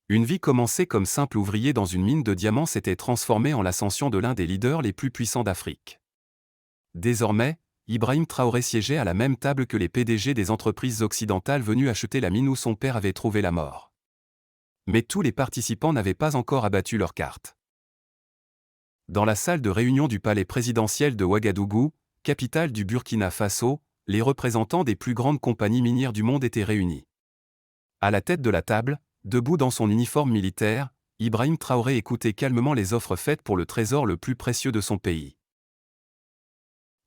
Une vie commencée comme simple ouvrier dans une mine de diamants s'était transformée en l'ascension de l'un des leaders les plus puissants d'Afrique. Désormais, Ibrahim Traoré siégeait à la même table que les PDG des entreprises occidentales venues acheter la mine où son père avait trouvé la mort. Mais tous les participants n'avaient pas encore abattu leurs cartes. Dans la salle de réunion du palais présidentiel de Ouagadougou, capitale du Burkina Faso, les représentants des plus grandes compagnies minières du monde étaient réunis. À la tête de la table, debout dans son uniforme militaire, Ibrahim Traoré écoutait calmement les offres faites pour le trésor le plus précieux de son pays.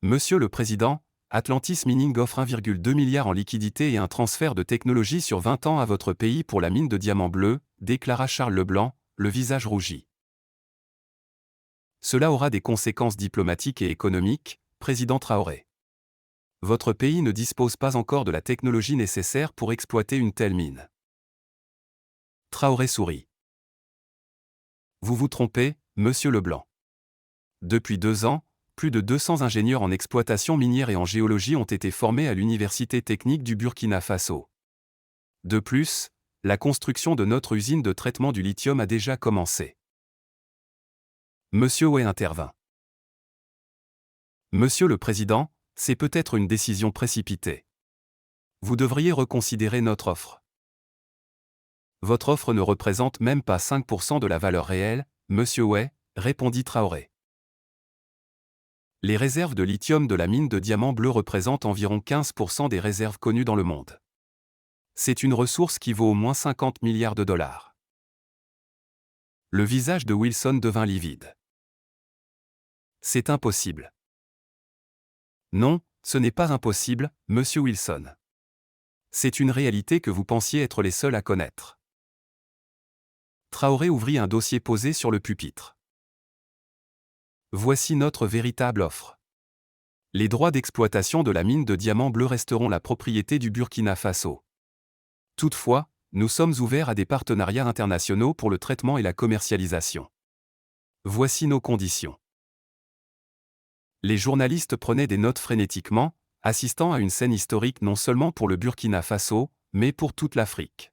Monsieur le Président, Atlantis Mining offre 1,2 milliard en liquidités et un transfert de technologie sur 20 ans à votre pays pour la mine de diamants bleus, déclara Charles Leblanc, le visage rougi. Cela aura des conséquences diplomatiques et économiques, Président Traoré. Votre pays ne dispose pas encore de la technologie nécessaire pour exploiter une telle mine. Traoré sourit. Vous vous trompez, Monsieur Leblanc. Depuis 2 ans, plus de 200 ingénieurs en exploitation minière et en géologie ont été formés à l'Université technique du Burkina Faso. De plus, la construction de notre usine de traitement du lithium a déjà commencé. Monsieur Oué intervint. Monsieur le Président, c'est peut-être une décision précipitée. Vous devriez reconsidérer notre offre. Votre offre ne représente même pas 5% de la valeur réelle, Monsieur Oué, répondit Traoré. Les réserves de lithium de la mine de diamants bleus représentent environ 15% des réserves connues dans le monde. C'est une ressource qui vaut au moins 50 milliards de dollars. Le visage de Wilson devint livide. C'est impossible. Non, ce n'est pas impossible, Monsieur Wilson. C'est une réalité que vous pensiez être les seuls à connaître. Traoré ouvrit un dossier posé sur le pupitre. Voici notre véritable offre. Les droits d'exploitation de la mine de diamants bleus resteront la propriété du Burkina Faso. Toutefois, nous sommes ouverts à des partenariats internationaux pour le traitement et la commercialisation. Voici nos conditions. Les journalistes prenaient des notes frénétiquement, assistant à une scène historique non seulement pour le Burkina Faso, mais pour toute l'Afrique.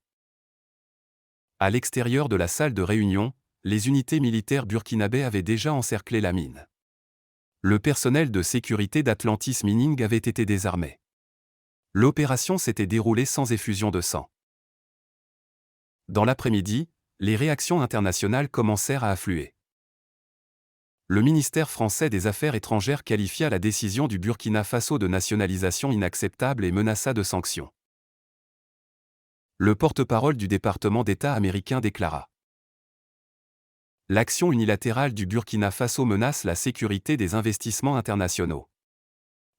À l'extérieur de la salle de réunion, les unités militaires burkinabées avaient déjà encerclé la mine. Le personnel de sécurité d'Atlantis Mining avait été désarmé. L'opération s'était déroulée sans effusion de sang. Dans l'après-midi, les réactions internationales commencèrent à affluer. Le ministère français des Affaires étrangères qualifia la décision du Burkina Faso de nationalisation inacceptable et menaça de sanctions. Le porte-parole du département d'État américain déclara: l'action unilatérale du Burkina Faso menace la sécurité des investissements internationaux.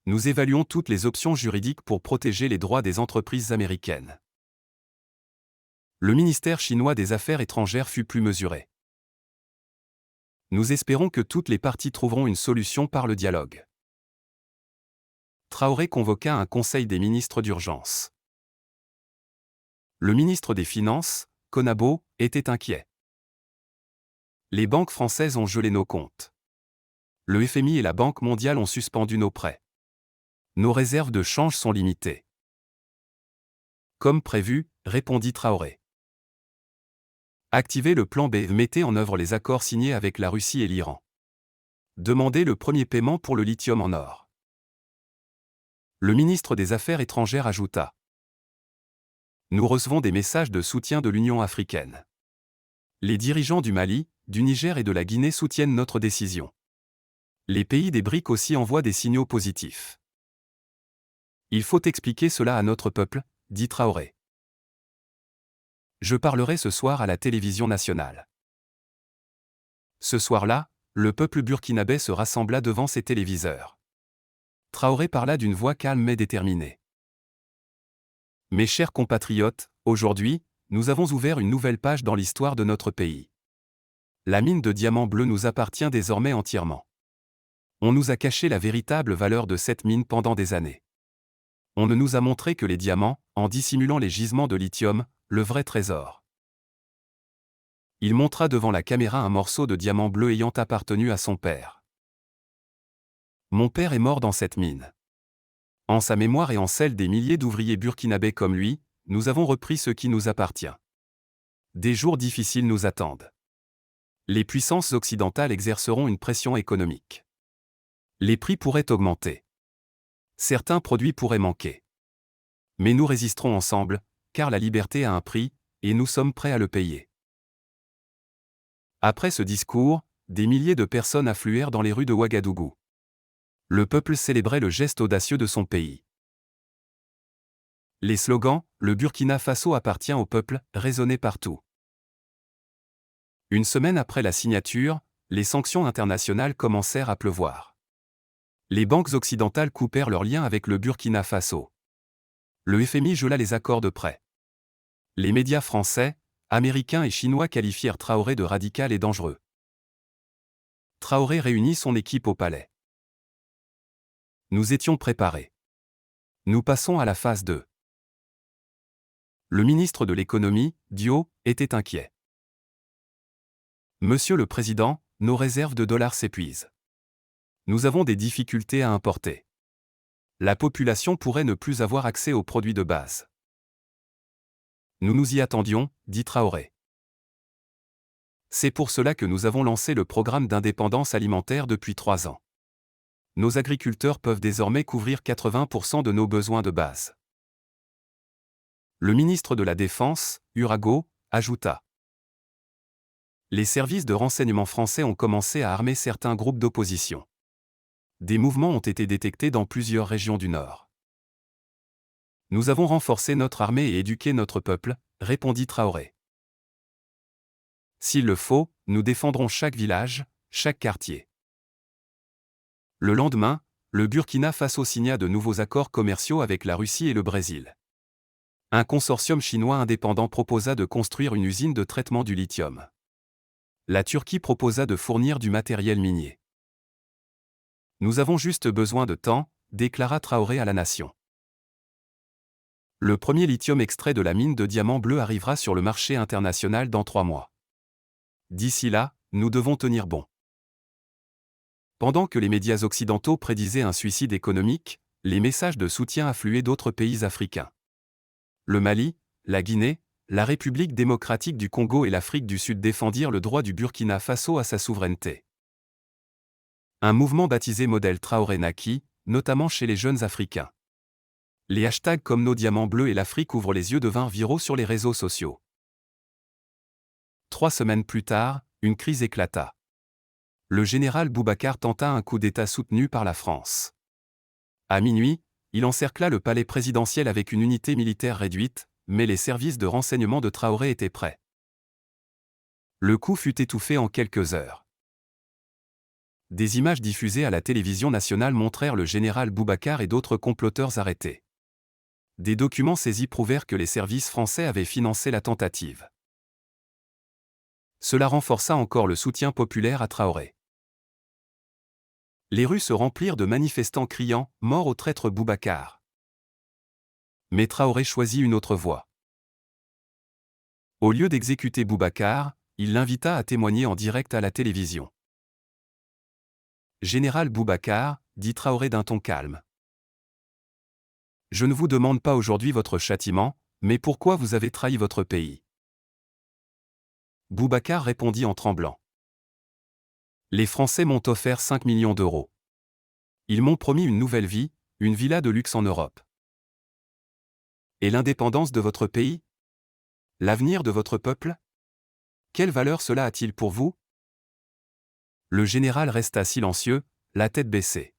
Nous évaluons toutes les options juridiques pour protéger les droits des entreprises américaines. Le ministère chinois des Affaires étrangères fut plus mesuré. Nous espérons que toutes les parties trouveront une solution par le dialogue. Traoré convoqua un conseil des ministres d'urgence. Le ministre des Finances, Konabo, était inquiet. Les banques françaises ont gelé nos comptes. Le FMI et la Banque mondiale ont suspendu nos prêts. Nos réserves de change sont limitées. Comme prévu, répondit Traoré. Activez le plan B, mettez en œuvre les accords signés avec la Russie et l'Iran. Demandez le premier paiement pour le lithium en or. Le ministre des Affaires étrangères ajouta: nous recevons des messages de soutien de l'Union africaine. Les dirigeants du Mali, du Niger et de la Guinée soutiennent notre décision. Les pays des BRIC aussi envoient des signaux positifs. Il faut expliquer cela à notre peuple, dit Traoré. Je parlerai ce soir à la télévision nationale. Ce soir-là, le peuple burkinabé se rassembla devant ses téléviseurs. Traoré parla d'une voix calme mais déterminée. Mes chers compatriotes, aujourd'hui, nous avons ouvert une nouvelle page dans l'histoire de notre pays. La mine de diamants bleus nous appartient désormais entièrement. On nous a caché la véritable valeur de cette mine pendant des années. On ne nous a montré que les diamants, en dissimulant les gisements de lithium, le vrai trésor. Il montra devant la caméra un morceau de diamant bleu ayant appartenu à son père. Mon père est mort dans cette mine. En sa mémoire et en celle des milliers d'ouvriers burkinabés comme lui, nous avons repris ce qui nous appartient. Des jours difficiles nous attendent. Les puissances occidentales exerceront une pression économique. Les prix pourraient augmenter. Certains produits pourraient manquer. Mais nous résisterons ensemble, car la liberté a un prix, et nous sommes prêts à le payer. Après ce discours, des milliers de personnes affluèrent dans les rues de Ouagadougou. Le peuple célébrait le geste audacieux de son pays. Les slogans « Le Burkina Faso appartient au peuple » résonnaient partout. Une semaine après la signature, les sanctions internationales commencèrent à pleuvoir. Les banques occidentales coupèrent leurs liens avec le Burkina Faso. Le FMI gela les accords de prêt. Les médias français, américains et chinois qualifièrent Traoré de radical et dangereux. Traoré réunit son équipe au palais. Nous étions préparés. Nous passons à la phase 2. Le ministre de l'économie, Dio, était inquiet. Monsieur le Président, nos réserves de dollars s'épuisent. Nous avons des difficultés à importer. La population pourrait ne plus avoir accès aux produits de base. Nous nous y attendions, dit Traoré. C'est pour cela que nous avons lancé le programme d'indépendance alimentaire depuis 3 ans. Nos agriculteurs peuvent désormais couvrir 80% de nos besoins de base. Le ministre de la Défense, Urago, ajouta. Les services de renseignement français ont commencé à armer certains groupes d'opposition. Des mouvements ont été détectés dans plusieurs régions du Nord. Nous avons renforcé notre armée et éduqué notre peuple, répondit Traoré. S'il le faut, nous défendrons chaque village, chaque quartier. Le lendemain, le Burkina Faso signa de nouveaux accords commerciaux avec la Russie et le Brésil. Un consortium chinois indépendant proposa de construire une usine de traitement du lithium. La Turquie proposa de fournir du matériel minier. Nous avons juste besoin de temps, déclara Traoré à la nation. Le premier lithium extrait de la mine de diamant bleu arrivera sur le marché international dans 3 mois. D'ici là, nous devons tenir bon. Pendant que les médias occidentaux prédisaient un suicide économique, les messages de soutien affluaient d'autres pays africains. Le Mali, la Guinée, la République démocratique du Congo et l'Afrique du Sud défendirent le droit du Burkina Faso à sa souveraineté. Un mouvement baptisé Modèle Traoré naquit, notamment chez les jeunes Africains. Les hashtags comme Nos diamants bleus et l'Afrique ouvrent les yeux devinrent viraux sur les réseaux sociaux. 3 semaines plus tard, une crise éclata. Le général Boubacar tenta un coup d'État soutenu par la France. À minuit, il encercla le palais présidentiel avec une unité militaire réduite, mais les services de renseignement de Traoré étaient prêts. Le coup fut étouffé en quelques heures. Des images diffusées à la télévision nationale montrèrent le général Boubacar et d'autres comploteurs arrêtés. Des documents saisis prouvèrent que les services français avaient financé la tentative. Cela renforça encore le soutien populaire à Traoré. Les rues se remplirent de manifestants criant « Mort au traître Boubacar ». Mais Traoré choisit une autre voie. Au lieu d'exécuter Boubacar, il l'invita à témoigner en direct à la télévision. Général Boubacar, dit Traoré d'un ton calme. Je ne vous demande pas aujourd'hui votre châtiment, mais pourquoi vous avez trahi votre pays. Boubacar répondit en tremblant. Les Français m'ont offert 5 millions d'euros. Ils m'ont promis une nouvelle vie, une villa de luxe en Europe. Et l'indépendance de votre pays? L'avenir de votre peuple? Quelle valeur cela a-t-il pour vous? Le général resta silencieux, la tête baissée.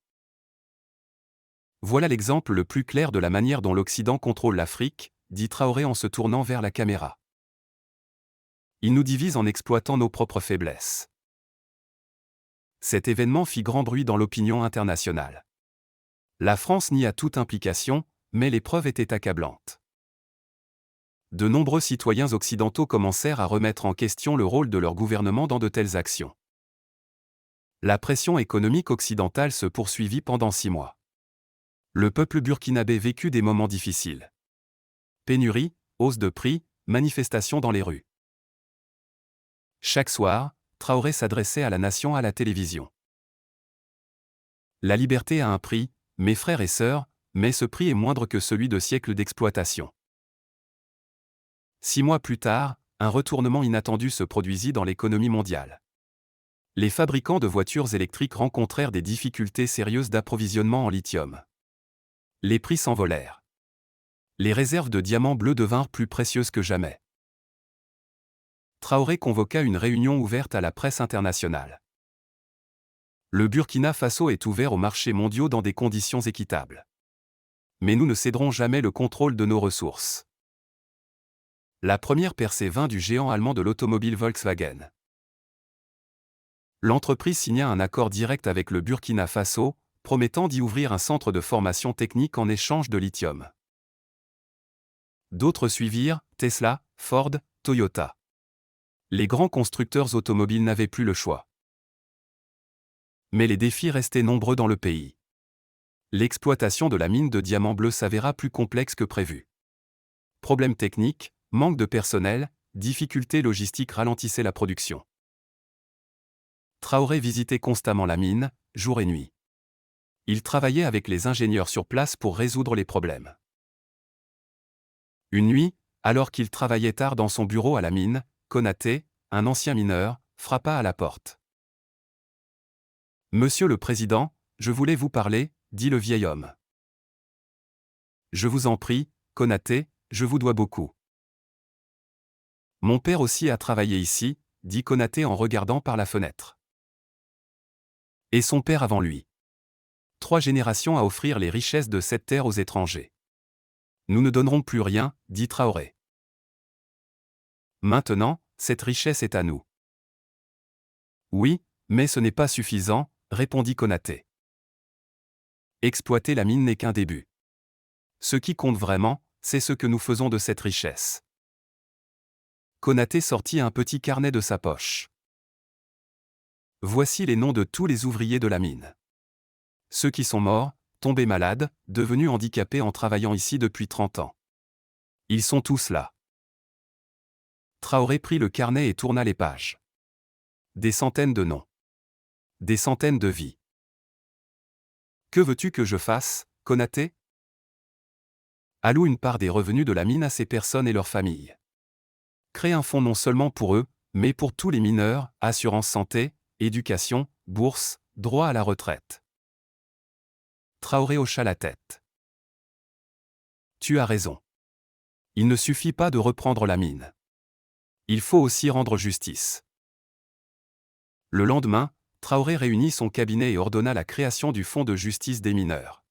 Voilà l'exemple le plus clair de la manière dont l'Occident contrôle l'Afrique, dit Traoré en se tournant vers la caméra. Il nous divise en exploitant nos propres faiblesses. Cet événement fit grand bruit dans l'opinion internationale. La France nia toute implication, mais les preuves étaient accablantes. De nombreux citoyens occidentaux commencèrent à remettre en question le rôle de leur gouvernement dans de telles actions. La pression économique occidentale se poursuivit pendant 6 mois. Le peuple burkinabé vécut des moments difficiles. Pénurie, hausse de prix, manifestations dans les rues. Chaque soir, Traoré s'adressait à la nation à la télévision. La liberté a un prix, mes frères et sœurs, mais ce prix est moindre que celui de siècles d'exploitation. 6 mois plus tard, un retournement inattendu se produisit dans l'économie mondiale. Les fabricants de voitures électriques rencontrèrent des difficultés sérieuses d'approvisionnement en lithium. Les prix s'envolèrent. Les réserves de diamants bleus devinrent plus précieuses que jamais. Traoré convoqua une réunion ouverte à la presse internationale. Le Burkina Faso est ouvert aux marchés mondiaux dans des conditions équitables. Mais nous ne céderons jamais le contrôle de nos ressources. La première percée vint du géant allemand de l'automobile Volkswagen. L'entreprise signa un accord direct avec le Burkina Faso, promettant d'y ouvrir un centre de formation technique en échange de lithium. D'autres suivirent, Tesla, Ford, Toyota. Les grands constructeurs automobiles n'avaient plus le choix. Mais les défis restaient nombreux dans le pays. L'exploitation de la mine de diamants bleus s'avéra plus complexe que prévu. Problèmes techniques, manque de personnel, difficultés logistiques ralentissaient la production. Traoré visitait constamment la mine, jour et nuit. Il travaillait avec les ingénieurs sur place pour résoudre les problèmes. Une nuit, alors qu'il travaillait tard dans son bureau à la mine, Konaté, un ancien mineur, frappa à la porte. « Monsieur le Président, je voulais vous parler », dit le vieil homme. « Je vous en prie, Konaté, je vous dois beaucoup. »« Mon père aussi a travaillé ici », dit Konaté en regardant par la fenêtre. « Et son père avant lui. 3 générations à offrir les richesses de cette terre aux étrangers. Nous ne donnerons plus rien, dit Traoré. Maintenant, cette richesse est à nous. Oui, mais ce n'est pas suffisant, répondit Konaté. Exploiter la mine n'est qu'un début. Ce qui compte vraiment, c'est ce que nous faisons de cette richesse. Konaté sortit un petit carnet de sa poche. Voici les noms de tous les ouvriers de la mine. Ceux qui sont morts, tombés malades, devenus handicapés en travaillant ici depuis 30 ans. Ils sont tous là. Traoré prit le carnet et tourna les pages. Des centaines de noms. Des centaines de vies. Que veux-tu que je fasse, Konaté ? Alloue une part des revenus de la mine à ces personnes et leurs familles. Crée un fonds non seulement pour eux, mais pour tous les mineurs, assurance santé, éducation, bourse, droit à la retraite. Traoré hocha la tête. Tu as raison. Il ne suffit pas de reprendre la mine. Il faut aussi rendre justice. Le lendemain, Traoré réunit son cabinet et ordonna la création du Fonds de justice des mineurs.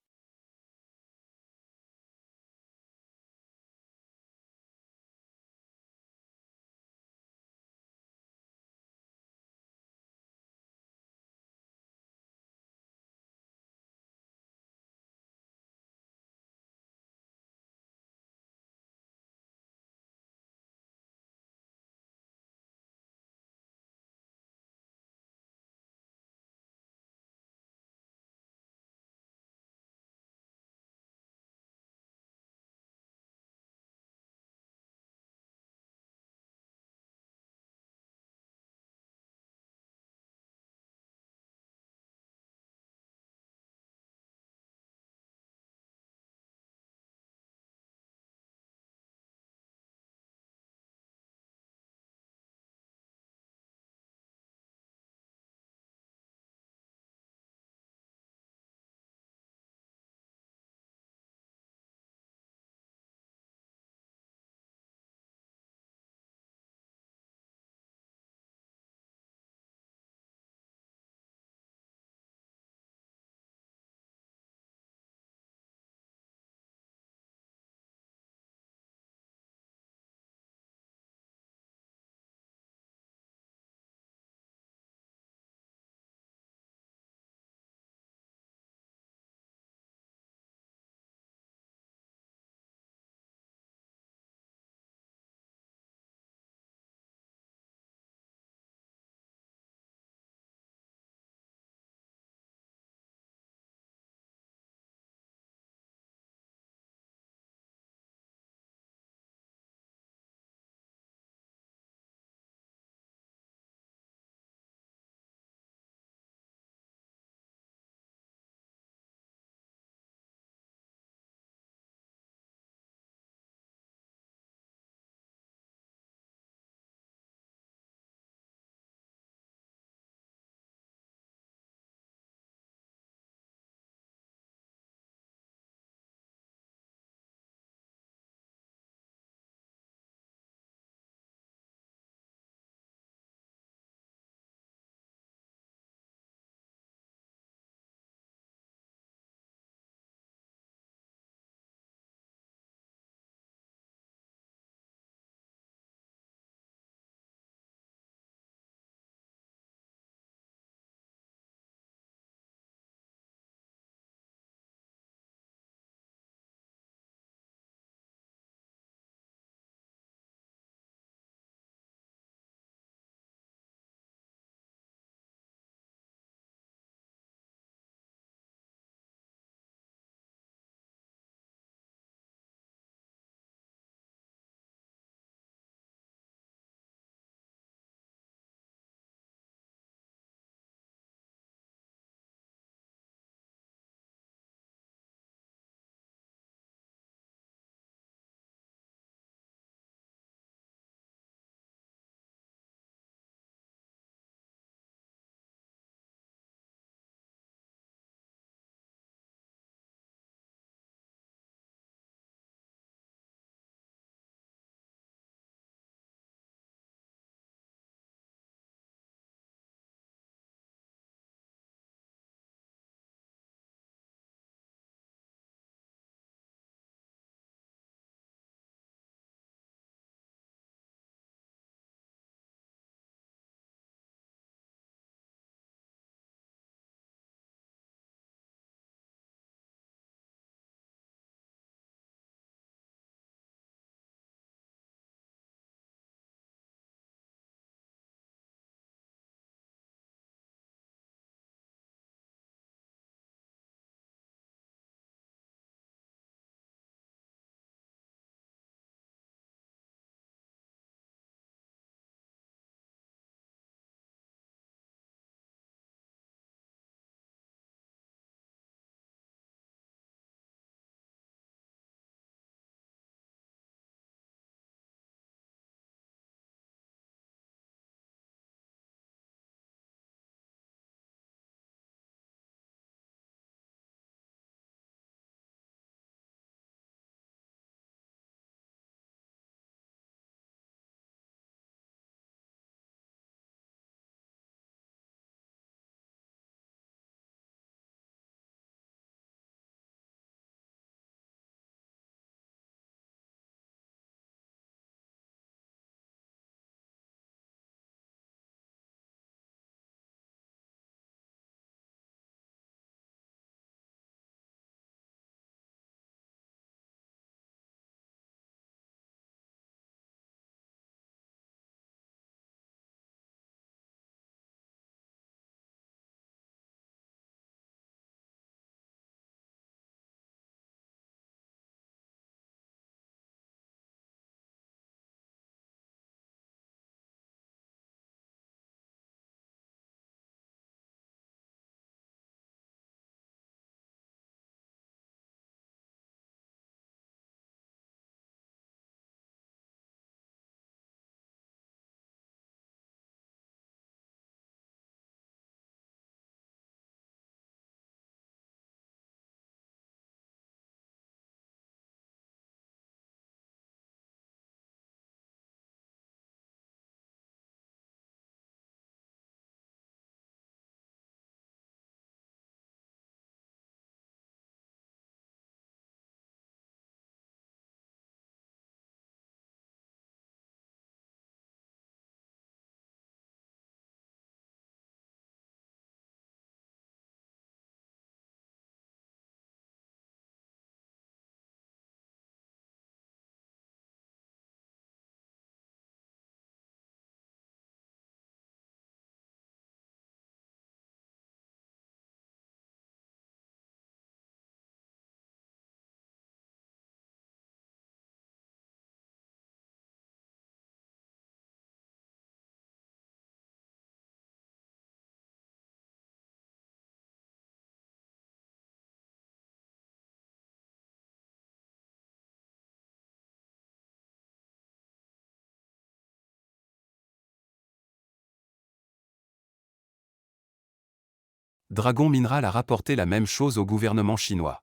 Dragon Mineral a rapporté la même chose au gouvernement chinois.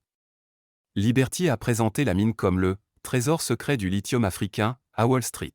Liberty a présenté la mine comme le « trésor secret du lithium africain » à Wall Street.